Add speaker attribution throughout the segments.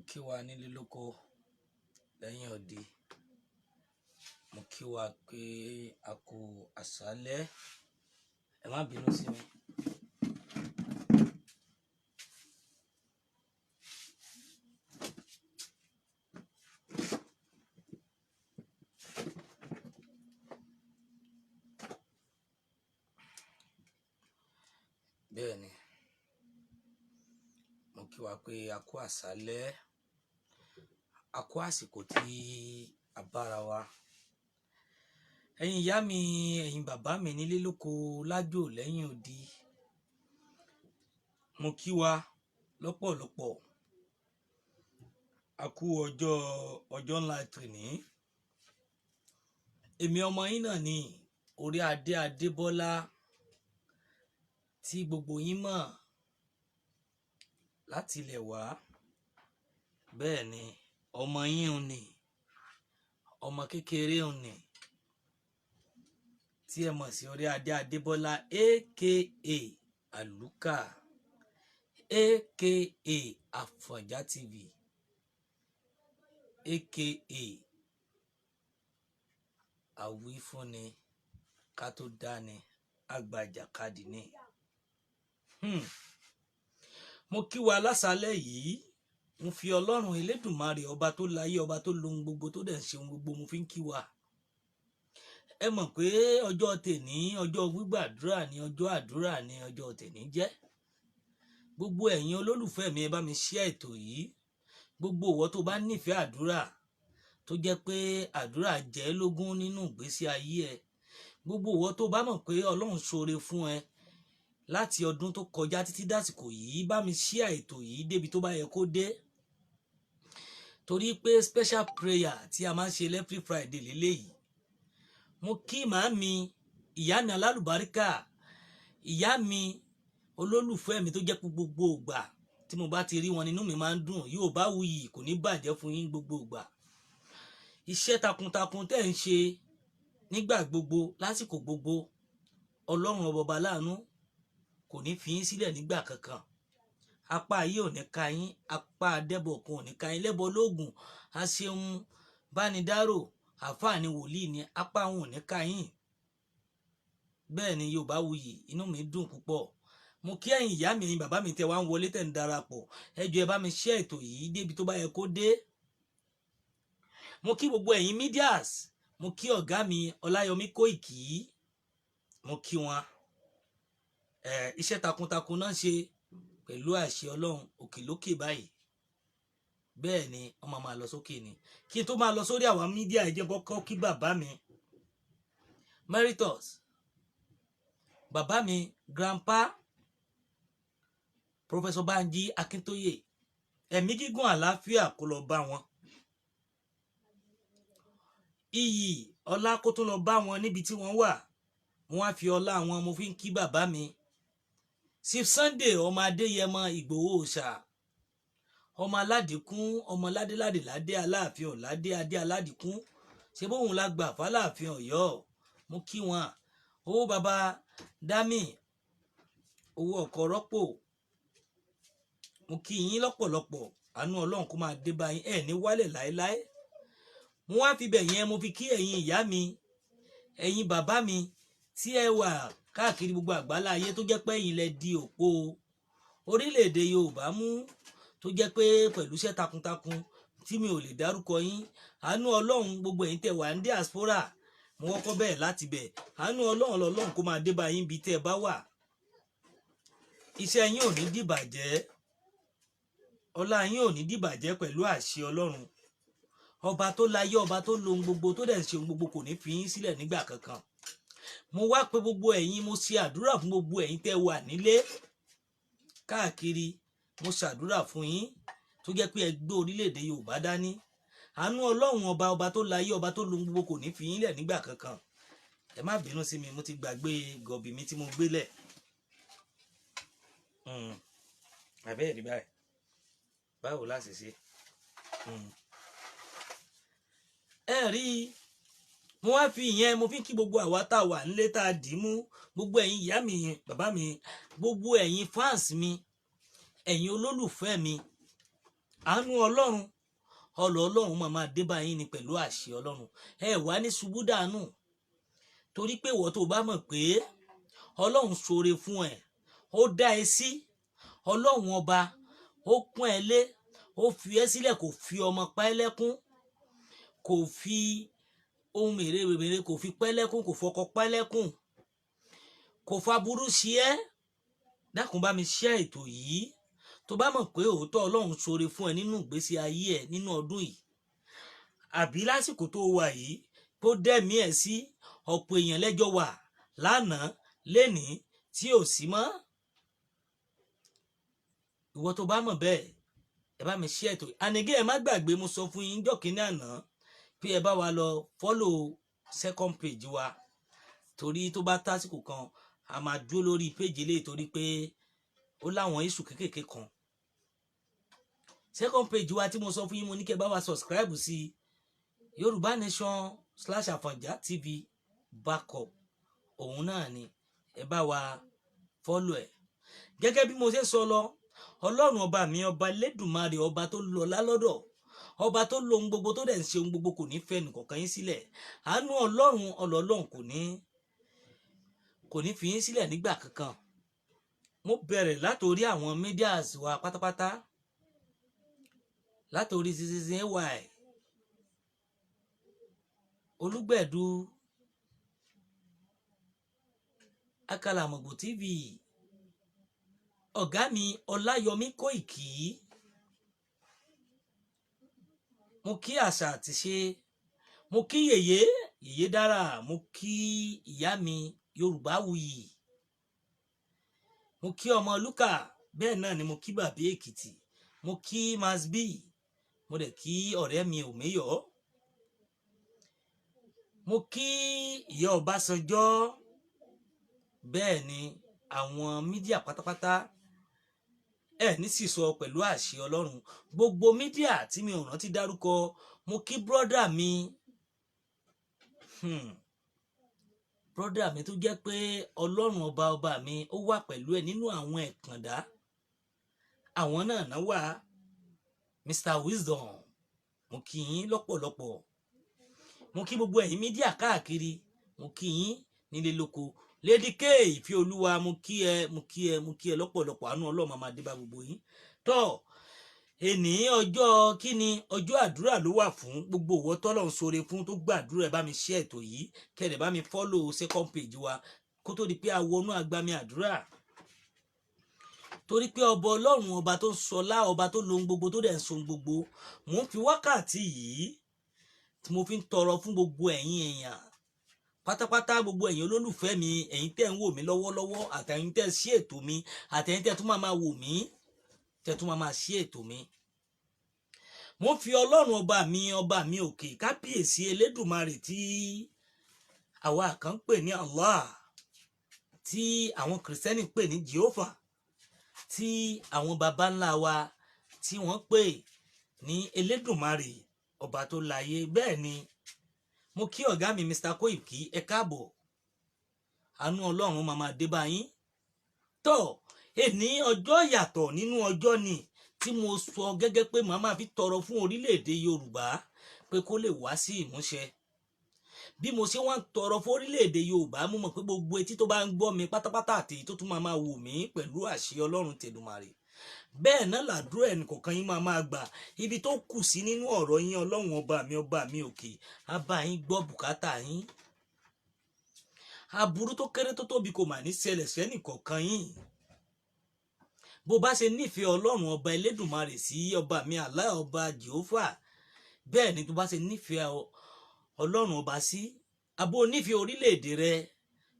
Speaker 1: kí wa nílé lóko lẹ́yìn odi. Mo kí wa pé a kú àṣálẹ́. Ẹ má bínú sí mi. Bẹ́ẹ̀ni, mo kí wa pé a kú àṣálẹ́, a kú àsìkò tí a bára wa. Ẹ̀yin ìyá mi, ẹ̀yin bàbá mi nílé lóko lájò lẹ́yìn odi. Mo kí wa lọ́pọ̀lọpọ̀. A kú ọjọ́ ńlá tòní. Èmi ọmọ yín náà ni Orí Adé Adébọ́lá tí gbogbo yín mọ̀ láti ilẹ̀ wá. Bẹ́ẹ̀ ni, ọmọ yín ò ní, ọmọ kékeré ò ní, tí ẹ mọ̀ sí Orí Adé Adébọ́lá aka Àlùkà aka Àfọ̀njá TV aka Àwífúnni ká tó dáni Àgbàjàkadì ni. Mo kí wa lásàálẹ̀ yìí. Mo fi Ọlọ́run Elédùmarè ọba tó láyé, ọba tó lohun gbogbo, tó dẹ̀ ń ṣe ohun gbogbo, mo fi ń kí wa. Ẹ mọ̀ pé ọjọ́ tèní, ọjọ́ gbígbàdúrà ni, ọjọ́ àdúrà ni ọjọ́ tèní jẹ́. Gbogbo ẹ̀yin olólùfẹ́ mi, ẹ bá mi share ètò yìí. Gbogbo ìwọ tó bá nífẹ̀ẹ́ àdúrà, tó jẹ́ pé àdúrà jẹ́ lógún nínú ìgbésí ayé ẹ. Gbogbo ìwọ tó bá mọ̀ pé Ọlọ́run ṣoore fún ẹ láti ọdún tó kọjá títí dásìkò yìí, bá mi share ètò yìí débi tó bá yẹ kó dé. Torí pé special prayer tí a máa ń ṣe every Friday lélẹ́yìí. Mo kí màámi, ìyá mi alálùbáríkà, ìyá mi olólùfẹ́ mi tó jẹ́ pé gbogbo ìgbà tí mo bá ti rí wọn nínú mi máa ń dùn. Yorùbáwùyí kò ní bàjẹ́ fún yín gbogbo ìgbà. Iṣẹ́ takuntakun tẹ́ ń ṣe nígbà gbogbo, lásìkò gbogbo, Ọlọ́run ọba láàánú kò ní fi yín sílẹ̀ nígbà kankan. Apá ayé ò ní ka yín, apá adẹ́bọ̀kun ò ní ka yín. Lẹ́bọ lóògùn, aṣeun, bánidárò, àfáàní wòlíì ni, apá wọn ò ní ka yín. Bẹ́ẹ̀ ni Yorùbáwùyí, inú mi dùn púpọ̀. Mo kí ẹ̀yin ìyá mi, ẹ̀yin bàbá mi tẹ́ wá ń wọlé tẹ́ ń darapọ̀. Ẹ jọ̀ọ́ ẹ bá mi share ètò yìí débi tó bá yẹ kó dé. Mo kí gbogbo ẹ̀yin medias. Mo kí ọ̀gá mi Ọláyọmí Kóìkì. Mo kí wọn. Iṣẹ́ takuntakun náà ṣe pẹ̀lú àṣẹ Ọlọ́run òkè lókè báyìí. Bẹ́ẹ̀ ni wọ́n máa lọ sókè ni. Kí n tó máa lọ sórí àwọn mídíà, ẹ jẹ́ kọ́kọ́ kí bàbá mi Emeritus, bàbá mi Grandpa Professor Banji Akintoye, ẹ̀mí gígùn àlàáfíà kó lọ bá wọn. Iyì ọlá kó tún lọ bá wọn níbi tí wọ́n wà. Mo wá fi ọlá wọn, mo fi ń kí bàbá mi Chief Sunday ọmọ Adéyẹmọ Ìgbòho Òòṣà, ọmọ aládìkún, ọmọ ládéládé ládé Aláàfin Ọ̀ládé adé aládìkún. Ṣé bóun la gbà fáláàfin Ọ̀yọ́? Mo kí wọn. Owó bàbá Dámì, owó ọkọ̀ rọ́pò. Mo kí yín lọ́pọ̀lọpọ̀. Àánú Ọlọ́run kó máa dé bá yín, ẹ ní wálẹ̀ láéláé. Mo wá fi bẹ̀ yẹn, mo fi kí ẹ̀yin ìyá mi, ẹ̀yin bàbá mi tí ẹ wà káàkiri gbogbo àgbálá ayé, tó jẹ́ pé ẹ̀yin lẹ di òpó orílẹ̀-èdè Yorùbá mú, tó jẹ́ pé pẹ̀lú iṣẹ́ takuntakun tí mi ò lè dárúkọ yín. Àánú Ọlọ́run gbogbo ẹ̀yin tẹ́ wà ní diaspora, mo kọ́kọ́ bẹ̀rẹ̀ láti bẹ̀. Àánú Ọlọ́run kó máa dé bá yín bí tẹ́ ẹ bá wà. Iṣẹ́ yín ò ní dìbàjẹ́, ọlá yín ò ní dìbàjẹ́ pẹ̀lú àṣẹ Ọlọ́run. Ọba tó láyé, ọba tó lohun gbogbo, tó dẹ̀ ń ṣe ohun gbogbo kò ní fi yín sílẹ̀ nígbà kankan. Mo wá pé gbogbo ẹ̀yin, mo ṣe àdúrà fún gbogbo ẹ̀yin tẹ́ wà nílé káàkiri. Mo ṣàdúrà fún yín tó jẹ́ pé ẹ gbé orílẹ̀-èdè Yorùbá dání. Àánú Ọlọ́run ọba tó láyé, ọba tó lohun gbogbo kò ní fi yín lẹ̀ nígbà kankan. Ẹ má bínú sí mi, mo ti gbàgbé gọ̀bì mi tí mo gbélẹ̀. Àbẹ́ẹ̀ rí báyìí. Báwo la ṣe ṣe? Ẹ rí i. Mo wá fi ìyẹn, mo fi kí gbogbo àwa tá wà nílé tá dì mú. Gbogbo ẹ̀yin ìyá mi, bàbá mi, gbogbo ẹ̀yin fans mi, ẹ̀yin olólùfẹ́ mi, àánú ọlọ́run ọlọ́run máa dé bá yín ni pẹ̀lú àṣẹ ọlọ́run. ẹ wá ní ṣubú dànù, torí pé ìwọ tó bá mọ̀ pé ọlọ́run ṣoore fún ẹ, ó dá ẹ sí, ọlọ́run ọba ó pọ́n ẹ lé, ó fi ẹ sílẹ̀, kò fi ọmọ pa ẹ́ lẹ́kún, kò fi ohun mèremère kò fi pẹ́ lẹ́kún, kò fọkọ pẹ́ lẹ́kún, kò fa burú sí ẹ. dákun bá mi share ètò yìí tó bá mọ̀ pé òótọ́ ọlọ́run ṣoore fún ẹ nínú ìgbésí ayé ẹ nínú ọdún yìí, àbí lásìkò tó wà yìí tó dẹ̀mí ẹ̀ sí. ọ̀pọ̀ èèyàn lẹ́jọ́ wà lánàá lénìí tí ò sí mọ́. ìwọ tó bá mọ̀ bẹ́ẹ̀, ẹ bá mi share ètò yìí. ànigé ẹ má gbàgbé, mo sọ fún yín jọ́kínní àná pé ẹ bá wa lọ follow second page wa, torí tó bá tásìkò kan a máa dúró lórí page lè, torí pé ó láwọn iṣu kékèké kan. second page wa tí mo sọ fún yín, mo ní kí ẹ bá wa subscribe sí Yorùbá Nation / Afanja TV backup. òun náà ni ẹ bá wa follow ẹ. gẹ́gẹ́ bí mo ṣe sọ lọ, ọlọ́run ọba mi, ọba Elédùmarè, ọba tó lọ lálọ́dọ̀, ọba tó lo ohun gbogbo tó dẹ̀ ń ṣe ohun gbogbo, kò ní fẹ́ nìkọ̀ọ̀kan yín sílẹ̀. àánú ọlọ́run kò ní fi yín sílẹ̀ nígbà kankan. mo bẹ̀rẹ̀ látòrí àwọn medias wa pátápátá, látòrí Citizen AY, Olúgbẹ̀dù, Akalamogo TV, ọ̀gá mi Ọláyọmí Kóìkì. mo kí àṣà àti ṣe, mo kí yèyé dára, mo kí ìyá mi Yorùbáwùyí, mo kí ọmọ Lúkà, bẹ́ẹ̀ náà ni mo kí bàbá Èkìtì, mo kí Masbi, mo dẹ̀ kí ọ̀rẹ́ mi Òmíyọ̀, mo kí ìyá Ọbásanjọ́. bẹ́ẹ̀ ni àwọn mídíà pátápátá ẹ ní sísọ pẹ̀lú àṣẹ ọlọ́run. gbogbo mídíà tí mi ò rántí dárúkọ, mo kí brọ́dà mi, brọ́dà mi tó jẹ́ pé ọlọ́run ọba mi ó wà pẹ̀lú ẹ nínú àwọn ẹ̀kàndá. àwọn náà wà, Mr Wisdom, mo kí yín lọ́pọ̀lọpọ̀. mo kí gbogbo ẹ̀yin mídíà káàkiri, mo kí yín nílé lóko. Lady K ìfẹ́ olúwa, mo kí ẹ lọ́pọ̀lọpọ̀. àánú ọlọ́run máa dé bá gbogbo yín. tọ́ èní ọjọ́ kíni, ọjọ́ àdúrà ló wà fún gbogbo ìwọ tọ́lọ́run ṣoore fún tó gbàdúrà. ẹ bá mi share ètò yìí, kẹ́lẹ̀ bá mi follow second page wa kó tó di pé a wọnú agbami àdúrà. torí pé ọba ọlọ́run, ọba tó ń sọlá, ọba tó lo ohun gbogbo tó dẹ̀ ń so ohun gbogbo, mò ń fi wákàtí yìí tí mo fi ń tọrọ fún gbogbo ẹ̀yin èèyàn pátápátá, gbogbo ẹ̀yin olólùfẹ́ mi, ẹ̀yin tẹ́ ń wò mí lọ́wọ́lọ́wọ́, àtẹ̀yin tẹ́ sí ètò mi, àtẹ̀yin tẹ́ tún máa wò mí, tẹ́ tún máa sí ètò mi. mo fi ọlọ́run ọba mi òkè, kábíyèsí Elédùmarè tí àwa kan pè ní Allah, tí àwọn kìrìsìtẹ́nì pè ní Jehovah, tí àwọn baba ńlá wa tí wọ́n pè ní Elédùmarè ọba tó láyé. bẹ́ẹ̀ ni mo kí ọ̀gá mi Mr Kóìkì, ẹ káàbọ̀. àánú ọlọ́run máa dé bá yín. tọ́ èní ọjọ́ yàtọ̀ nínú ọjọ́ ni tí mo sọ gẹ́gẹ́ pé màá máa fi tọrọ fún orílẹ̀-èdè Yorùbá pé kó lè wá sí ìmúṣẹ. bí mo ṣe wá ń tọrọ fún orílẹ̀-èdè Yorùbá, mo mọ̀ pé gbogbo etí tó bá ń gbọ́ mi pátápátá àti tó tún máa wò mí pẹ̀lú àṣẹ ọlọ́run tẹ̀dùmarè, bẹ́ẹ̀ náà làdúrà ẹnìkọ̀ọ̀kan yín máa gbà. ibi tó kù sí nínú ọ̀rọ̀ yín, ọlọ́run ọba mi òkè á bá yín gbọ́ bùkátà yín. aburú tó kéré tó tóbi kò mà ní ṣẹlẹ̀ sẹ́nìkọ̀ọ̀kan yín. bó bá ṣe nífẹ̀ẹ́ ọlọ́run ọba Elédùmarè sí ọba mi Allah, ọba Jehovah, bẹ́ẹ̀ ni tó bá ṣe nífẹ̀ẹ́ ọlọ́run ọba sí abó nífẹ̀ẹ́ orílẹ̀-èdè rẹ,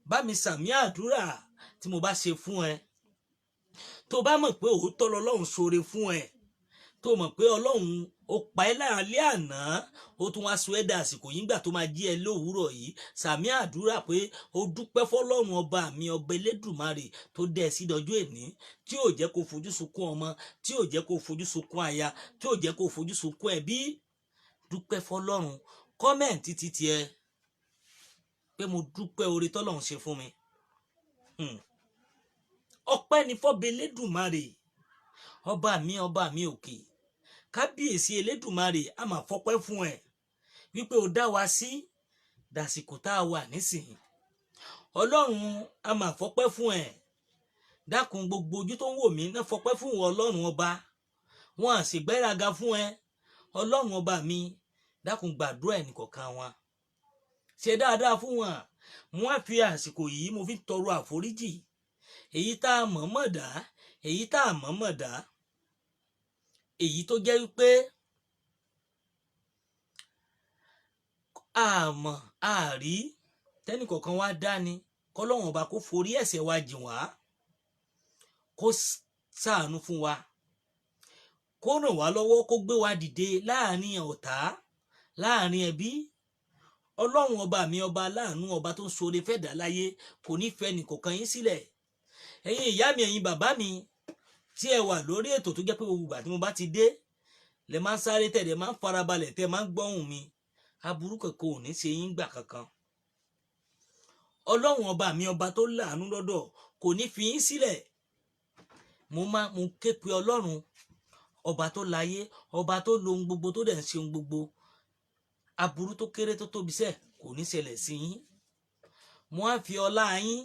Speaker 1: bá mi sàmì àdúrà tí mo bá ṣe fún ẹ. tó bá mọ̀ pé òótọ́ lọ́lọ́run ṣoore fún ẹ, tó mọ̀ pé ọlọ́run ó pa ẹ́ láàlẹ́ àná, ó tún wá sọ ẹ́ dà àsìkò yín gbà tó máa jí ẹ lówùúrọ̀ yìí, sàmì àdúrà pé ó dúpẹ́ fọlọ́run ọba mi, ọba Elédùmarè tó dẹ̀ sí dọjọ́ èní, tí ò jẹ́ kó fojú sunkún ọmọ, tí ò jẹ́ kó fojú sunkún aya, tí ò jẹ́ kó fojú sunkún ẹbí. dúpẹ́ fọlọ́run, kọ́mẹ̀ntì títí ẹ pé mo dúpẹ́ oore tọ́lọ́run ṣe fún mi. ọpẹ́ ni fọ́ba Elédùmarè, ọba mi òkè, kábíyèsí elédùmarè a máa fọpẹ́ fún ẹ wípé o dá wa sí dàsìkò tá a wà nísìnyí. Ọlọ́run a máa fọpẹ́ fún ẹ. Dákun gbogbo ojú tó ń wò mí náà fọpẹ́ fún ìwọ Ọlọ́run ọba. Wọn à sì gbéraga fún ẹ. Ọlọ́run ọba mi, dákun gbàdúrà ẹnìkọ̀ọ̀kan wọn. Ṣe dáadáa fún wọn. Mo wá fi àsìkò yìí mo fi tọrọ àforíjì. Èyí tá a mọ̀ọ́mọ̀ dá, èyí tá a mọ̀ọ́mọ̀ dá. Èyí tó jẹ́ wípé àmọ́ àrí tẹ́nìkọ̀ọ̀kan wá dání. Kọ́lọ́run ọba kó forí ẹ̀ṣẹ̀ wa jìn wá. Kó ṣàánú fún wa. Kó ràn wá lọ́wọ́, kó gbé wa dìde láàrin ọ̀tá, láàrin ẹbí. Ọlọ́run ọba mi, ọba aláàánú, ọba tó ń ṣoore fẹ́dà láyé, kò ní fẹ́ nìkọ̀ọ̀kan yín sílẹ̀. Ẹ̀yin ìyá mi, ẹ̀yin bàbá mi tí ẹ wà lórí ètò tó jẹ́ pé gbogbo ìgbà tí mo bá ti dé lẹ máa ń sáré tẹ̀, lẹ máa ń farabalẹ̀ tẹ̀, máa ń gbọ́hùn mi. Aburú kankan ò ní ṣe yín gbà kankan. Ọlọ́run ọba mi, ọba tó láàánú lọ́dọ̀, kò ní fi yín sílẹ̀. Mo ké pe Ọlọ́run ọba tó láyé, ọba tó lo ohun gbogbo, tó dẹ̀ ń ṣe ohun gbogbo. Aburú tó kéré tó tóbi sẹ́ kò ní ṣẹlẹ̀ sí yín. Mo á fi ọlá yín,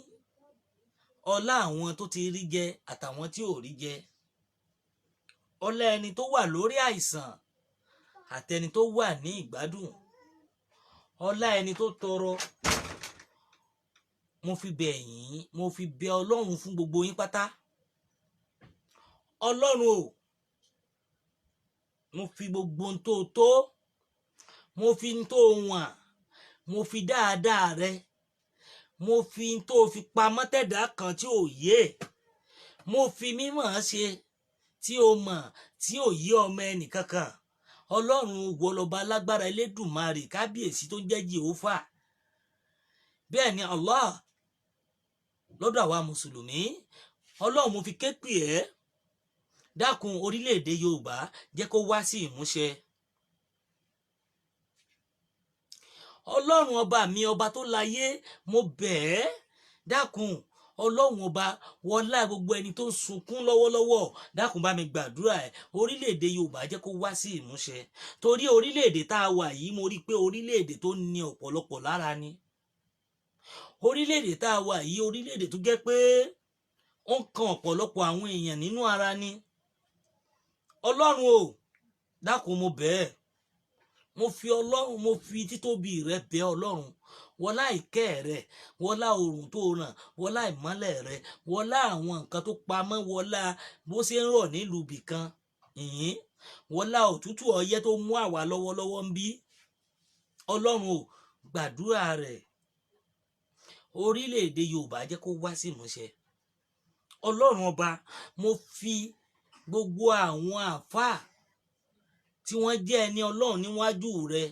Speaker 1: ọlá àwọn tó ti rí jẹ àtàwọn tí ò rí jẹ, ọlá ẹni tó wà lórí àìsàn àtẹni tó wà ní ìgbádùn, ọlá ẹni tó tọrọ, mo fi bẹ̀ yín, mo fi bẹ̀ Ọlọ́run fún gbogbo yín pátá. Ọlọ́run o, mo fi gbogbo ohun tó tó, mo fi ohun tó wọ̀n, mo fi dáadáa rẹ, mo fi ohun tó fi pamọ́ tẹ̀dá kan tí ò yé, mo fi mímọ̀ ṣe tí o mọ̀ tí ò yé ọmọ ẹnì kankan. Ọlọ́run wo lọ́ba alágbára elédùmarè, kábíyèsí tó ń jẹ́ Jèhófà. Bẹ́ẹ̀ ni Allah lọ́dọ̀ àwa mùsùlùmí. Ọlọ́run mo fi ké pè ẹ́, dákun orílẹ̀-èdè Yorùbá jẹ́ kó wá sí ìmúṣẹ. Ọlọ́run ọba mi, ọba tó láyé, mo bẹ̀ ẹ́, dákun Ọlọ́run ọba, wọlá gbogbo ẹni tó ń sunkún lọ́wọ́lọ́wọ́, dákun bá mi gbàdúrà ẹ̀, orílẹ̀-èdè Yorùbá jẹ́ kó wá sí ìmúṣẹ. Torí orílẹ̀-èdè tá a wà yìí, mo rí i pé orílẹ̀-èdè tó ní ọ̀pọ̀lọpọ̀ lára ni. Orílẹ̀-èdè tá a wà yìí, orílẹ̀-èdè tó jẹ́ pé ó ń kan ọ̀pọ̀lọpọ̀ àwọn èèyàn nínú ara ni. Ọlọ́run o, dákun mo bẹ̀ ẹ́, mo fi Ọlọ́run, mo fi títóbi rẹ bẹ̀ Ọlọ́run. Wọlá ìkẹ́ rẹ, wọlá oòrùn tó ràn, wọlá ìmọ́lẹ̀ rẹ, wọlá àwọn nǹkan tó pamọ́, wọlá bó ṣe ń rọ̀ nílùú bìkan, wọlá òtútù ọyẹ́ tó mú àwa lọ́wọ́lọ́wọ́ ń bí. Ọlọ́run o, gbàdúrà rẹ̀, orílẹ̀-èdè Yorùbá jẹ́ kó wá sí ìmúṣẹ. Ọlọ́run ọba, mo fi gbogbo àwọn àfáà tí wọ́n jẹ́ ẹni Ọlọ́run níwájú rẹ,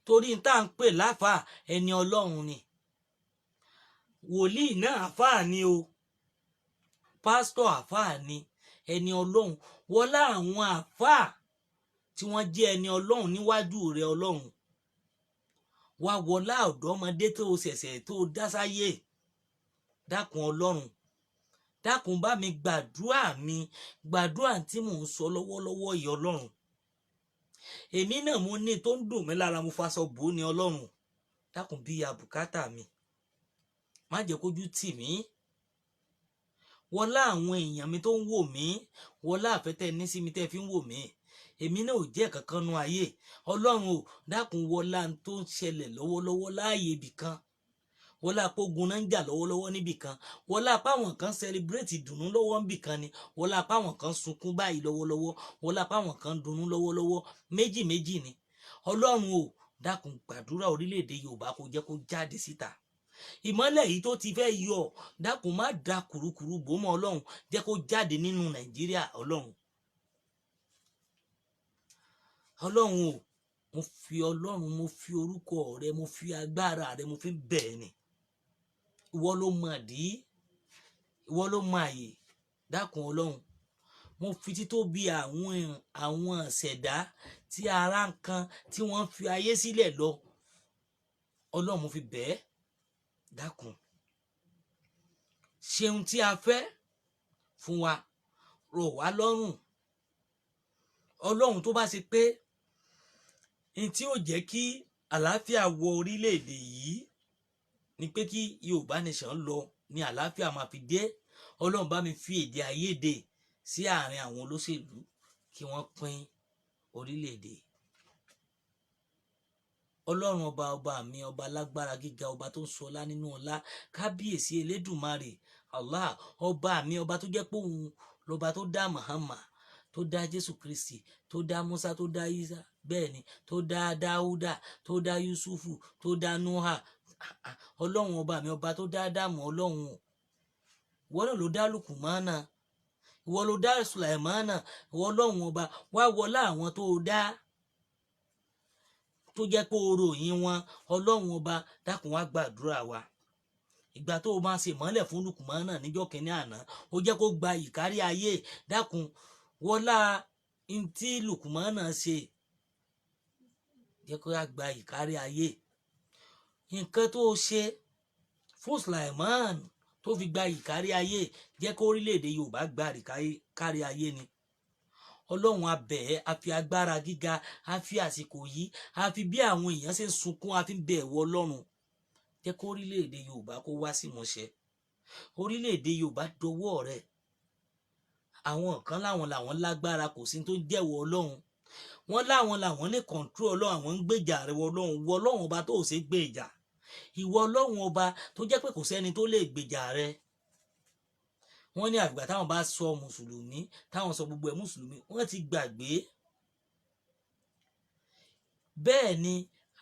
Speaker 1: torí tá à ń pè láfáà ẹni Ọlọ́run ni. Wòlíì náà àfáà ni o, pásítọ̀ àfáà ni, ẹni Ọlọ́run. Wọlá àwọn àfáà tí wọ́n jẹ́ ẹni Ọlọ́run níwájú rẹ Ọlọ́run. Wá wọlá ọ̀dọ́mọdé tó ṣẹ̀ṣẹ̀ tó dá sáyé, dákun Ọlọ́run, dákun bá mi gbàdúrà mi, gbàdúrà tí mò ń sọ lọ́wọ́lọ́wọ́ yìí Ọlọ́run. Èmi náà mo ní tó ń dùn mí lára, mo faṣọ bò ó ní Ọlọ́run. Dákun bí ya bùkátà mi, má jẹ́ kójú tì mí. Wọlá àwọn èèyàn mi tó ń wò mí, wọlá àfẹ́tẹ́ ní sí mi tẹ́ fi ń wò mí. Èmi náà ò jẹ́ kankan nú ayé. Ọlọ́run o, dákun wọlá tó ń ṣẹlẹ̀ lọ́wọ́lọ́wọ́ láàyè ibì kan. Wọlá pógun náà ń jà lọ́wọ́lọ́wọ́ níbì kan. Wọlá páwọn kan celebrate ìdùnnú lọ́wọ́ níbì kan ni. Wọlá páwọn kan sunkún báyìí lọ́wọ́lọ́wọ́. Wọlá páwọn kan dunnú lọ́wọ́lọ́wọ́. Méjì méjì ni. Ọlọ́run o, dákun gbàdúrà orílẹ̀-èdè Yorùbá kó jẹ́ kó jáde síta. Ìmọ́lẹ̀ yìí tó ti fẹ́ yọ, dákun má da kùrukùru bò mọ́ Ọlọ́run, jẹ́ kó jáde nínú Nàìjíríà Ọlọ́run. Ọlọ́run o, mo fi Ọlọ́run, mo fi orúkọ rẹ, mo fi agbára rẹ, mo fi bẹ̀ ẹ́ ni. Ìwọ ló mọ̀ dí, ìwọ ló mọ̀ àyè, dákun Ọlọ́run. Mo fi títóbi àwọn ṣẹ̀dá tí ara ń kan tí wọ́n fi ayé sílẹ̀ lọ, Ọlọ́run mo fi bẹ̀ ẹ́, dákun. Ṣeun tí a fẹ́ fún wa, rọ̀ wá lọ́rùn. ọlọ́run tó bá ṣe pé ní tí ó jẹ́ kí àlàáfíà wọ orílẹ̀-èdè yìí ni pé kí Yorùbá nation lọ ní àlàáfíà máa fi dé, ọlọ́run bá mi fi èdè àìyedè sí àárín àwọn olóṣèlú kí wọ́n pín orílẹ̀-èdè. Ọlọ́run ọba mi, ọba lágbára gíga, ọba tó ń sọlá nínú ọlá, kábíyèsí elédùmarè Allah, ọba mi, ọba tó jẹ́ pé òun lọba tó dá Muhammad, tó dá Jésù Kristi, tó dá Musa, tó dá Isa, bẹ́ẹ̀ ni tó dá Dáúdà, tó dá Yusufu, tó dá Nuha. Ọlọ́run ọba mi, ọba tó dá Ádámù, ọlọ́run ìwọ náà ló dá Lukumana, ìwọ ló dá Sulaimana, ìwọ ọlọ́run ọba wá wọlá àwọn tó dá tó jẹ́ pé oròyìn wọn, ọlọ́run ọba dákun wá gbàdúrà wa. Ìgbà tó o máa ṣe mọ́lẹ̀ fún Lukumana níjọ́ kìíní àná, ó jẹ́ kó gba ìkárí ayé, dákun wọlá ntí Lukumana ṣe, jẹ́ kó yá gba ìkárí ayé. Nǹkan tó ṣe fún Sulaiman tó fi gba ìkárí ayé, jẹ́ kó orílẹ̀-èdè Yorùbá gba ìkárí ayé ni. Ọlọ́run a bẹ̀ ẹ́, a fi agbára gíga, a fi àsìkò yìí, a fi bí àwọn èèyàn ṣe ń sunkún, a fi ń bẹ̀ ẹ̀wọ̀ Ọlọ́run, jẹ́ kó orílẹ̀-èdè Yorùbá kó wá sí ìmúṣẹ. Orílẹ̀-èdè Yorùbá dọwọ́ rẹ̀. Àwọn kan làwọn lágbára, kò sí tó jẹ́wọ́ Ọlọ́run. Wọ́n làwọn lè control Ọlọ́run, àwọn ń gbèjà rẹ̀ wọ Ọlọ́run, wọ Ọlọ́run ọba tó ṣe gbèjà. Ìwọ Ọlọ́run ọba tó jẹ́ pé kò sẹ́ni tó lè gbèjà rẹ̀. Wọ́n ní àgbà táwọn bá sọ mùsùlùmí, táwọn sọ gbogbo ẹ̀ mùsùlùmí, wọ́n ti gbàgbé. Bẹ́ẹ̀ ni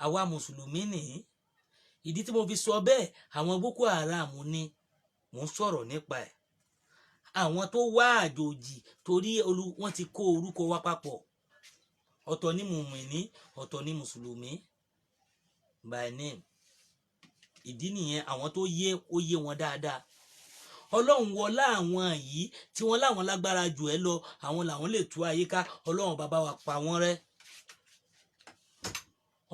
Speaker 1: àwa mùsùlùmí nìyí. Ìdí tí mo fi sọ bẹ́ẹ̀, àwọn Boko Haram ni mò ń sọ̀rọ̀ nípa ẹ̀. Àwọn tó wá àjòjì torí wọ́n ti kó orúkọ wa papọ̀. Ọ̀tọ̀ ni mùmìnì, ọ̀tọ̀ ni mùsùlùmí by name. Ìdí nìyẹn, àwọn tó yé ó yé wọn dáadáa. Ọlọ́run wọlá àwọn yìí tí wọ́n láwọn lágbára jù ẹ́ lọ, àwọn làwọn lè tú ayé ká. Ọlọ́run bàbá wa pa wọ́n rẹ́.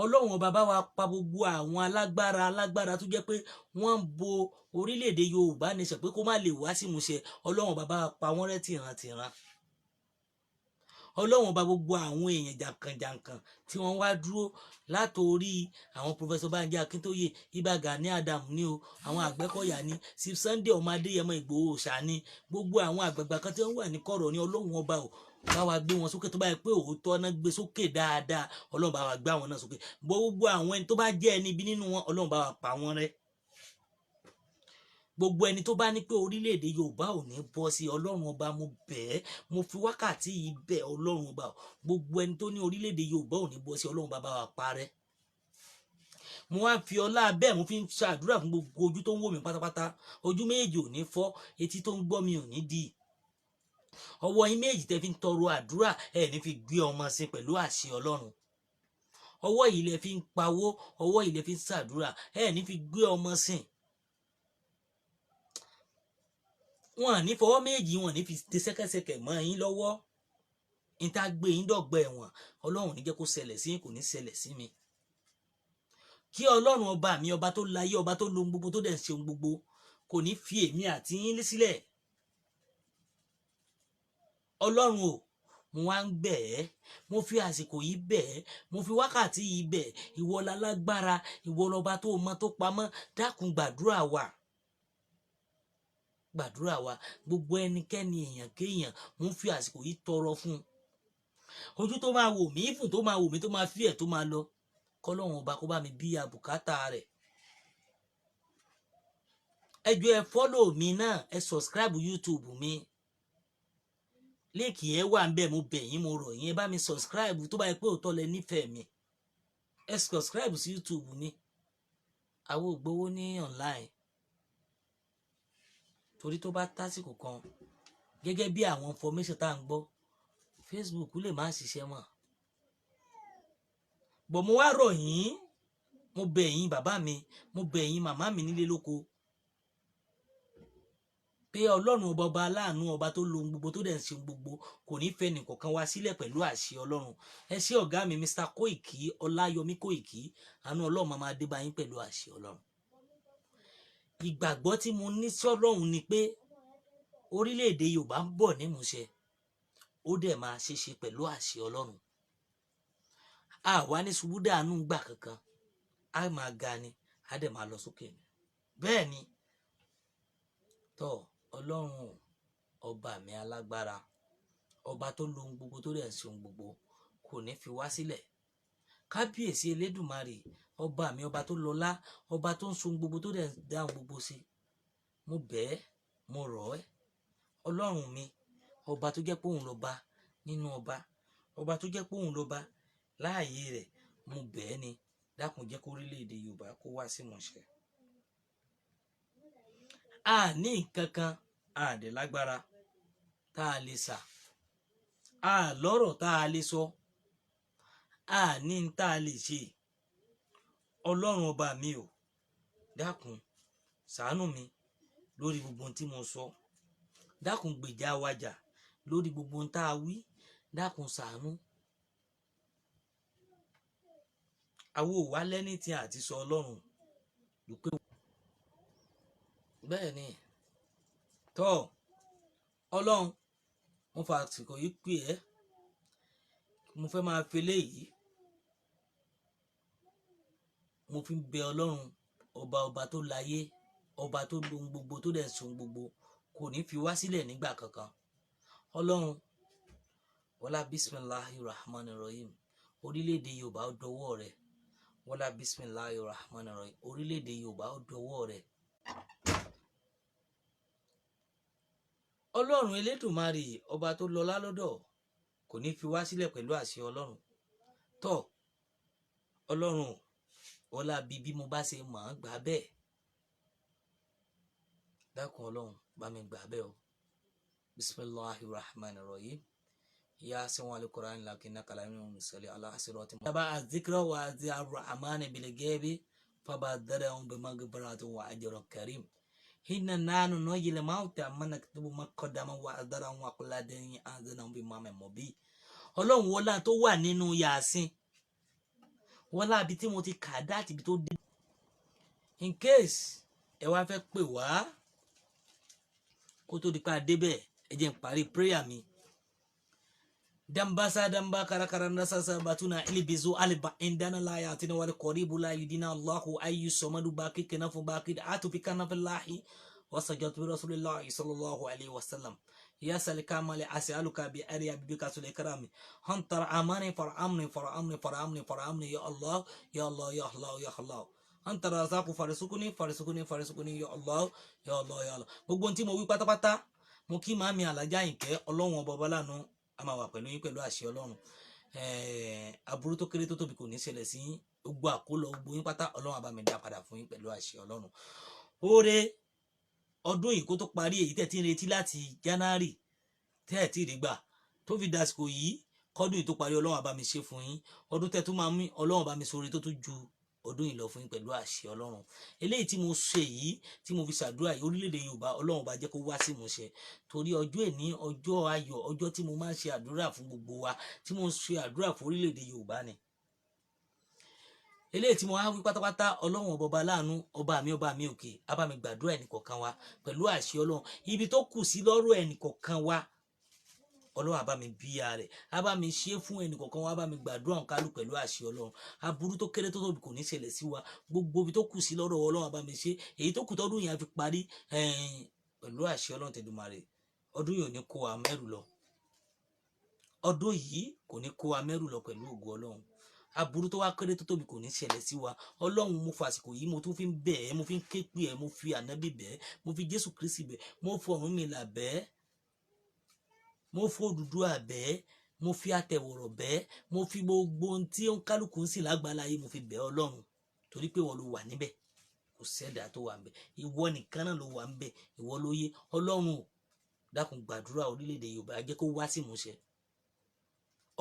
Speaker 1: Ọlọ́run bàbá wa pa gbogbo àwọn alágbára tó jẹ́ pé wọ́n ń bo orílẹ̀-èdè Yorùbá nation pé kó má lè wá sí ìmúṣẹ. Ọlọ́run bàbá wa pa wọ́n rẹ́ tìrantìran. Ọlọ́run bá gbogbo àwọn èèyàn jàǹkànjàǹkàn tí wọ́n wá dúró látòrí àwọn Professor Banji Akintoye, Ìbà Gani Adams ní o, àwọn Àgbẹ̀kọ̀yà ní, Chief Sunday ọmọ Adéyẹmọ Ìgbòho Òòṣà ní, gbogbo àwọn àgbààgbà kan tí wọ́n wà ní kọ̀rọ̀ ní Ọlọ́run ọba ò bá wa gbé wọn sókè. Tó bá yẹ pé òótọ́ náà gbé sókè dáadáa, Ọlọ́run bá wa gbé àwọn náà sókè. Gbogbo àwọn ẹni tó bá jẹ́ ẹni ibi nínú wọn, Ọlọ́run bá wa pa wọ́n rẹ́. Gbogbo ẹni tó bá ní pé orílẹ̀-èdè Yorùbá ò ní bọ́ sí, Ọlọ́run ọba mo bẹ̀ ẹ́, mo fi wákàtí yìí bẹ̀ Ọlọ́run ọba. Gbogbo ẹni tó ní orílẹ̀-èdè Yorùbá ò ní bọ́ sí, Ọlọ́run bá wa parẹ́. Mo wá fi ọlá bẹ́ẹ̀ mo fi ń ṣàdúrà fún gbogbo ojú tó ń wò mí pátápátá. Ojú méjì ò ní fọ́, etí tó ń gbọ́ mi ò ní dì. Ọwọ́ yín méjì tẹ́ fi ń tọrọ àdúrà, ẹ̀ ní fi gbé ọmọ sí pẹ̀lú àṣẹ Ọlọ́run. Ọwọ́ yìí lẹ fi ń pawó, ọwọ́ yìí lẹ fi ń ṣàdúrà, ẹ̀ ní fi gbé ọmọ sí. Wọn ní fọwọ́ méjì, wọn ní fi tẹ sẹ́kẹ́sẹ́kẹ́ mọ́ yín lọ́wọ́. Ìta gbé yín dọ̀gba ẹ̀wọ̀n, Ọlọ́run ní jẹ́ kó ṣẹlẹ̀ sí yín, kò ní ṣẹlẹ̀ sí mi. Kí Ọlọ́run ọba mi, ọba tó láyé, ọba tó lo gbogbo, tó dẹ̀ ń ṣe ohun gbogbo, kò ní fi èmi àti yín sílẹ̀. Ọlọ́run o, mo wá ń bẹ̀ ẹ́, mo fi àsìkò yìí bẹ̀ ẹ́, mo fi wákàtí yìí bẹ̀ ẹ́. Ìwọ lálágbára, ìwọ lọba tó mọ tó pamọ́, dákun gbàdúrà wa. Gbàdúrà wa. Gbogbo ẹnikẹ́ni èèyàn kéèyàn, mo ń fi àsìkò yìí tọrọ fún. Ojú tó máa wò mí, ìfún tó máa wò mí, tó máa fi ẹ̀ tó máa lọ, kọ́lọ́run ọba kó bá mi bí àbùkátà rẹ̀. Ẹ jọ̀ọ́ ẹ follow mi náà, ẹ subscribe YouTube mi. Líǹkì ẹ wà ńbẹ̀, mo bẹ̀ yín, mo rọ̀ yín, ẹ bá mi subscribe tó bá yẹ pé òótọ́ lẹ nífẹ̀ẹ́ mi. Ẹ subscribe sí YouTube ni. Àwọn ò gbowó ní online. Torí tó bá tásìkò kan, gẹ́gẹ́ bí àwọn information tá à ń gbọ́, Facebook lè má ṣiṣẹ́ mọ́. Bọ̀ mo wá rọ̀ yín, mo bẹ̀ yín bàbá mi, mo bẹ̀ yín màmá mi nílé lóko, pé Ọlọ́run ọba aláàánú, ọba tó lo ohun gbogbo, tó dẹ̀ ń ṣe ohun gbogbo, kò ní fẹ́ nìkankan wá sílẹ̀ pẹ̀lú àṣẹ Ọlọ́run. Ẹ ṣé ọ̀gá mi Mr. Koiki, Ọláyọmí Koiki, àánú Ọlọ́run máa dé bá yín pẹ̀lú àṣẹ Ọlọ́run. Ìgbàgbọ́ tí mo ní sí Ọlọ́run ni pé orílẹ̀-èdè Yorùbá ń bọ̀ nímúṣẹ. ó dẹ̀ máa ṣe pẹ̀lú àṣẹ Ọlọ́run. A wá ní ṣubú dànù gbà kankan, a máa ga ni, a dẹ̀ máa lọ sókè ni. Bẹ́ẹ̀ ni tọ́ Ọlọ́run ọba mi alágbára, ọba tó lo ohun gbogbo tó dẹ̀ ń ṣe ohun gbogbo, kò ní fi wá sílẹ̀. Kábíyèsí Elédùmarè, ọba mi, ọba tó lọ́lá, ọba tó ń so ohun gbogbo tó dẹ̀ ń dá ohun gbogbo sí. Mo bẹ̀ ẹ́, mo rọ̀ ẹ́, Ọlọ́run mi, ọba tó jẹ́ pé òun lọ́ba nínú ọba, ọba tó jẹ́ pé òun lọ́ba láàyè rẹ̀, mo bẹ̀ ẹ́ ni, dákun jẹ́ kó orílẹ̀-èdè Yorùbá kó wá sí ìmúṣẹ. A ní nǹkan kan, a dẹ̀ lágbára tá a lè sà, a lọ́rọ̀ tá a lè sọ, a ní n tá a lè ṣe. Ọlọ́run ọba mi o, dákun ṣàánú mi lórí gbogbo ohun tí mo sọ, dákun gbèjà wa jà lórí gbogbo ohun tá a wí, dákun ṣàánú. Àwa ò wá lẹ́ni tí a ti sọ Ọlọ́run dúpẹ́. Bẹ́ẹ̀ ni tọ́ Ọlọ́run, mo fa àsìkò yìí pè ẹ́, mo fẹ́ máa fi eléyìí, mo fi ń bẹ Ọlọ́run ọba tó láyé, ọba tó lo ohun gbogbo tó dẹ̀ so ohun gbogbo, kò ní fi wá sílẹ̀ nígbà kankan. Ọlọ́run wọlá bismillahirrahmanirrahim, orílẹ̀-èdè Yorùbá ó dọwọ́ rẹ̀. Wọlá bismillahirrahmanirrahim, orílẹ̀-èdè Yorùbá ó dọwọ́ rẹ̀. Ọlọ́run Elédùmarè, ọba tó lọ́lá lọ́dọ̀, kò ní fi wá sílẹ̀ pẹ̀lú àṣẹ Ọlọ́run. Tọ́ Ọlọ́run wọlá bí mo bá ṣe mọ̀ ọ́n gbà bẹ́ẹ̀, dákun Ọlọ́run bá mi gbà bẹ́ẹ̀ o. Bismillahirrahmanirrahim. Ya sẹ́wọ̀n al-Qur'an lakina kalamin musali ala asirati. Taba azikra wa azirrahman bil ghaib fabadara bimagfiratin wa ajrin karim. Hinna nanu noyil mauta manaktubu maqaddama wa adara wa kulladin azana bimam mobi. Ọlọ́run wọlá tó wà nínú Yàsín, wọlá bí tí mo ti kà dáàtì bí tó dé. In case ẹ wá fẹ́ pè wá kó tó di pa débẹ̀, ẹ jẹ́ n parí prayer mi. Dambasa damba karakaranda sasa batuna ilibizu aliba indana la yatina wal qaribu la yudina Allahu ayyu samadu baki kanafu baki atu bikana fillahi wasajatu rasulillahi sallallahu alaihi wasallam. Ya salikama li as'aluka bi ariya bika sul karami hantar amani faramni ya Allah ya Allah ya Allah ya Allah. Anta razaku farisukuni ya Allah ya Allah ya Allah. Gbogbo nti mo wí pátápátá, mo kí màmí Alájà Àyìnkẹ́, Ọlọ́run ọba balanu a máa wà pẹ̀lú yín pẹ̀lú àṣẹ Ọlọ́run. Aburú tó kéré tó tóbi kò ní ṣẹlẹ̀ sí yín, gbogbo àkólọ gbogbo yín pátá Ọlọ́run á bá mi dá padà fún yín pẹ̀lú àṣẹ Ọlọ́run. Oore ọdún yìí kó tó parí, èyí tẹ́ ti ń retí láti January tẹ́ ẹ̀ tí rí gbà tó fi dàsìkò yìí, kọ́dún yìí tó parí Ọlọ́run á bá mi ṣe fún yín. Ọdún tẹ́ tó máa mú Ọlọ́run bá mi sóore tó tún ju ọdún yìí lọ fún yín pẹ̀lú àṣẹ Ọlọ́run. Eléyìí tí mo ṣe yìí, tí mo fi ṣàdúrà yìí, orílẹ̀-èdè Yorùbá Ọlọ́run bá jẹ́ kó wá sí ìmúṣẹ. Torí ọjọ́ èní ọjọ́ ayọ̀, ọjọ́ tí mo máa ń ṣe àdúrà fún gbogbo wa, tí mo ń ṣe àdúrà fún orílẹ̀-èdè Yorùbá ni. Eléyìí tí mo wá wí pátápátá, Ọlọ́run ọba láàánú, ọba mi òkè, á bá mi gbàdúrà ẹnìkọ̀ọ̀kan wa pẹ̀lú àṣẹ Ọlọ́run. Ibi tó kù sí lọ́rọ̀ ẹnìkọ̀ọ̀kan wa, Ọlọ́run á bá mi bíya rẹ̀, á bá mi ṣe fún ẹnìkọ̀ọ̀kan wa, á bá mi gbàdúrà òǹkálù pẹ̀lú àṣẹ Ọlọ́run. Aburú tó kéré tó tóbi kò ní ṣẹlẹ̀ sí wa, gbogbo ibi tó kù sí lọ́rọ̀ Ọlọ́run á bá mi ṣe. Èyí tó kù tọ́dún yẹn á fi parí pẹ̀lú àṣẹ Ọlọ́run tẹ̀dùmarè. Ọdún yìí ò ní kó wa mẹ́rù lọ, ọdún yìí kò ní kó wa mẹ́rù lọ pẹ̀lú ògo Ọlọ́run. Aburú tó wá kéré tó tóbi kò ní ṣẹlẹ̀ sí wa. Ọlọ́run, mo fa àsìkò yìí, mo tún fi ń bẹ̀ ẹ́, mo fi ń ké pè ẹ́, mo fi ànábì bẹ̀ ẹ́, mo fi Jésù Kristi bẹ̀ ẹ́, mo fi Ọ̀rúnmìlà bẹ̀ ẹ́, mo fi Odùduwà bẹ̀ ẹ́, mo fi Àtẹ̀wọ̀rọ̀ bẹ̀ ẹ́, mo fi gbogbo ohun tí ó ń kálukú ń sìn lágbàláyé mo fi bẹ̀ ẹ́ Ọlọ́run, torí pé ìwọ ló wà níbẹ̀, kò sẹ́dà tó wà níbẹ̀, ìwọ nìkan náà ló wà níbẹ̀, ìwọ ló yé. Ọlọ́run dákun gbàdúrà orílẹ̀-èdè Yorùbá, jẹ́ kó wá sí ìmúṣẹ.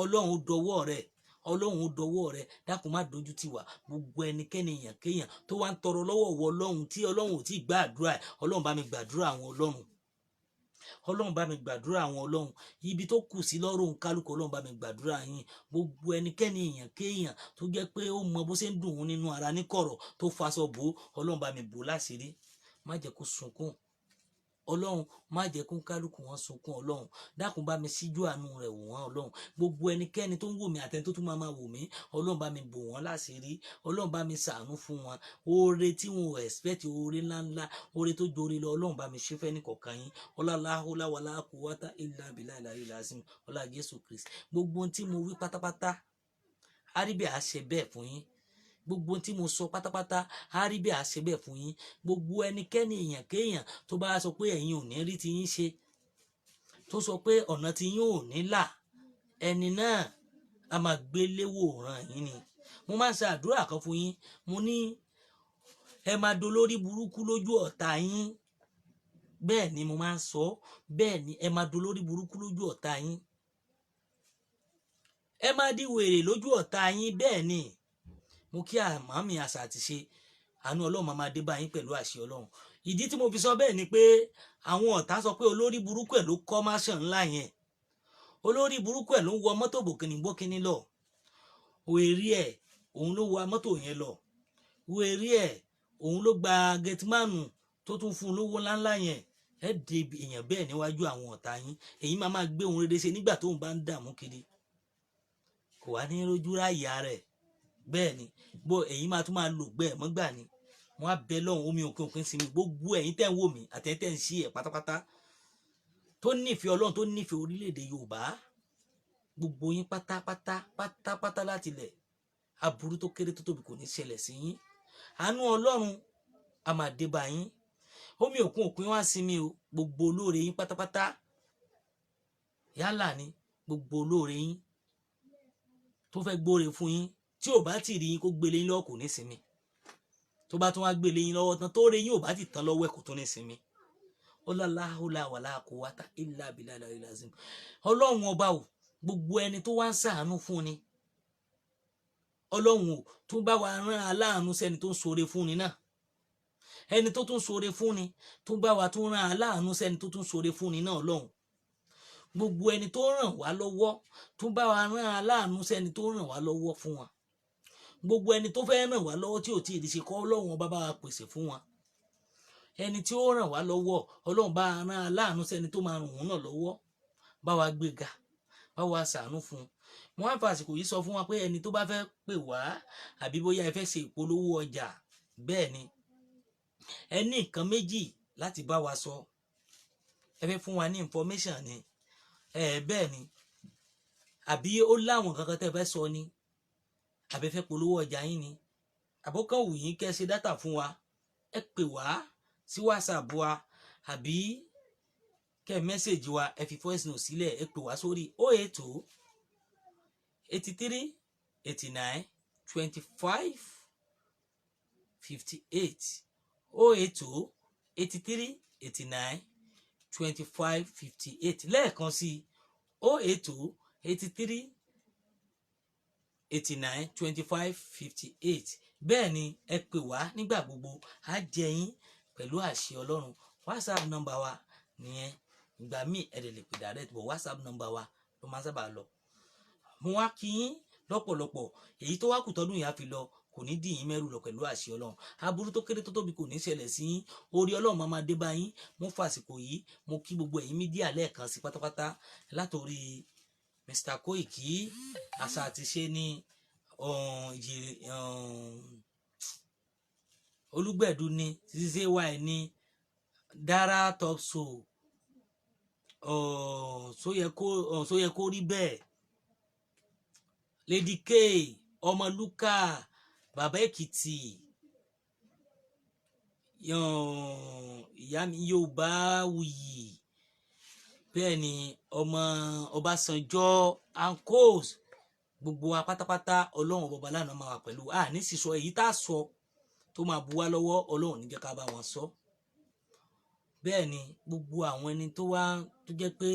Speaker 1: Ọlọ́run ó dọwọ́ rẹ̀, Ọlọ́run ó dọwọ́ rẹ̀, dákun má dojú tì wá. Gbogbo ẹnikẹ́ni èèyàn kéèyàn tó wá ń tọrọ lọ́wọ́ wọ Ọlọ́run tí Ọlọ́run ò tí ì gbàdúrà ẹ̀, Ọlọ́run bá mi gbàdúrà àwọn Ọlọ́run. Ọlọ́run bá mi gbàdúrà àwọn Ọlọ́run. Ibi tó kù sí lọ́rùn kálukú Ọlọ́run bá mi gbàdúrà yín. Gbogbo ẹnikẹ́ni èèyàn kéèyàn tó jẹ́ pé ó mọ bó ṣe ń dùn ún nínú ara níkọ̀rọ̀ tó faṣọ bò, Ọlọ́run bá mi bò láṣìírí, má jẹ́ kó sunkún. Ọlọ́run má jẹ́ kó kálukú wọn sunkún Ọlọ́run dákun bá mi síjú àánú rẹ̀ wò wọ́n Ọlọ́run gbogbo ẹnikẹ́ni tó ń wò mí àtẹni tó tún máa wò mí Ọlọ́run bá mi bò wọ́n láṣìírí Ọlọ́run bá mi ṣàánú fún wọn oore tí wọn ò expect oore ńláńlá oore tó jore lọ Ọlọ́run bá mi ṣe fẹ́ ní kọ̀ọ̀kan yín ọlá wàlá quwwata illa billahi al-aliyyil azim ọlá Jésù Kristi gbogbo ohun tí mo wí pátápátá àríbẹ̀ àṣẹ bẹ́ẹ̀ fún yín gbogbo tí mo sọ pátápátá á rí bí a ṣe bẹ́ẹ̀ fún yín gbogbo ẹnikẹ́ni èèyàn kéèyàn tó bá sọ pé ẹ̀yin ò ní rí ti yín ṣe tó sọ pé ọ̀nà tí yín ò ní là ẹni náà a máa gbé léwòrán yín ni mo máa ń ṣe àdúrà kan fún yín mo ní ẹ máa dolórí burúkú lójú ọ̀tá yín bẹ́ẹ̀ ni mo máa ń sọ bẹ́ẹ̀ ni ẹ máa dolórí burúkú lójú ọ̀tá yín ẹ máa di wèrè lójú ọ̀tá yín bẹ́ẹ̀ ni mo kí àmàmì àṣà àti ṣe àánú Ọlọ́run máa dé bá yín pẹ̀lú àṣẹ Ọlọ́run ìdí tí mo fi sọ bẹ́ẹ̀ ni pé àwọn ọ̀tá sọ pé olórí burúkú ẹ̀ ló kọ́ máṣàn ńlá yẹn olórí burúkú ẹ̀ ló ń wọ mọ́tò bòkìnìbókìnì lọ wèrè ẹ̀ òun ló wa mọ́tò yẹn lọ wèrè ẹ̀ òun ló gba gẹtìmánù tó tún fún un lówó ńláńlá yẹn ẹ dé èèyàn bẹ́ẹ̀ níwájú àwọn ọ̀tá yín èyí máa gbé ohun rere ṣe nígbà tóun bá ń dààmú kiri kò wá ní rojú ráàyà rẹ̀ bẹ́ẹ̀ ni bó èyí máa tún máa lò gbẹ́ mọ́gbà ni wọ́n á bẹ lọ́hùn omi òkè òkè sí mi gbogbo ẹ̀yin tẹ́ ń wò mí àtẹ̀yin tẹ́ ń ṣí ẹ̀ pátápátá tó nífẹ̀ẹ́ Ọlọ́run tó nífẹ̀ẹ́ orílẹ̀-èdè Yorùbá gbogbo yín pátápátá láti lẹ̀ aburú tó kéré tó tóbi kò ní ṣẹlẹ̀ sí yín àánú Ọlọ́run a máa dé bá yín omi òkun òpin wá sí mi o gbogbo olóore yín pátápátá yálà ni gbogbo olóore yín tó fẹ́ gbóore fún yín tí ò bá ti rí yín kó gbélé yín lọ́wọ́ kò ní sinmi tó bá tún wá gbélé yín lọ́wọ́ tán tó rí yín ò bá ti tán lọ́wọ́ ẹ̀ kò tún ní sinmi ọlá wàlá quwwata illa billahi al-aliyyil azim Ọlọ́run ọba o gbogbo ẹni tó wá ń ṣàánú fún ni Ọlọ́run o tó bá wa rán aláàánú sẹ́ni tó ń ṣoore fún ni náà ẹni tó tún ṣoore fún ni tó bá wa tún rán aláàánú sẹ́ni tó tún ṣoore fún ni náà Ọlọ́run gbogbo ẹni tó ràn wá lọ́wọ́ tó bá wa rán aláàánú sẹ́ni tó ràn wá lọ́wọ́ fún wa gbogbo ẹni tó fẹ́ ràn wá lọ́wọ́ tí ò tí ì di ṣe kọ́ Ọlọ́run ọba bá wa pèsè fún wa ẹni tí ó ràn wá lọ́wọ́ Ọlọ́run bá rán aláàánú sẹ́ni tó máa ràn òun náà lọ́wọ́ bá wa gbéga bá wa ṣàánú fún un mo wá ń fa àsìkò yìí sọ fún wa pé ẹni tó bá fẹ́ pè wá àbí bóyá ẹ fẹ́ ṣe ìpolówó ọjà bẹ́ẹ̀ ni ẹ ní nǹkan méjì láti bá wa sọ ẹ fẹ́ fún wa ní information ni bẹ́ẹ̀ ni àbí ó láwọn kankan tẹ́ fẹ́ sọ ni àbí fẹ́ polówó ọjà yín ni àbókan wù yín kẹ́ ṣe dátà fún wa ẹ pè wá sí WhatsApp wa àbí kẹ́ mẹ́sẹ̀jì wa ẹ fi voice note sílẹ̀ ẹ pè wá sórí 080 83 89 25 58 080 83 89 25 58 lẹ́ẹ̀kan sí 080 83 89 25 58 bẹ́ẹ̀ ni ẹ pè wá nígbà gbogbo á jẹ yín pẹ̀lú àṣẹ Ọlọ́run WhatsApp number wa nìyẹn ìgbà míì ẹ lè pè direct bọ̀ WhatsApp number wa ló máa sábà lọ mo wá kí yín lọ́pọ̀lọpọ̀ èyí tó wá kù tọ́dún yìí á fi lọ kò ní dì yín mẹ́rù lọ pẹ̀lú àṣẹ Ọlọ́run aburú tó kéré tó tóbi kò ní ṣẹlẹ̀ sí yín orí Ọlọ́run máa dé bá yín mo fàsìkò yìí mo kí gbogbo ẹ̀yin mídíà lẹ́ẹ̀kan sí pátápátá látòrí Mr. Koiki àṣà àti ṣe ní Olúgbẹ̀dù ní ZZY ní Dara Talk Show so yẹ kó rí bẹ́ẹ̀ Lady K Ọmọlúkà Bàbá Èkìtì ìyá mi Yorùbá wuyì bẹ́ẹ̀ ni ọmọ Ọbásanjọ́ ankos gbogbo wa pátápátá Ọlọ́run ọba lánàá máa wà pẹ̀lú ní sísọ èyí tá a sọ tó máa bu wá lọ́wọ́ Ọlọ́run ní jẹ́ ká bá wọn sọ bẹ́ẹ̀ ni gbogbo àwọn ẹni tó wá tó jẹ́ pé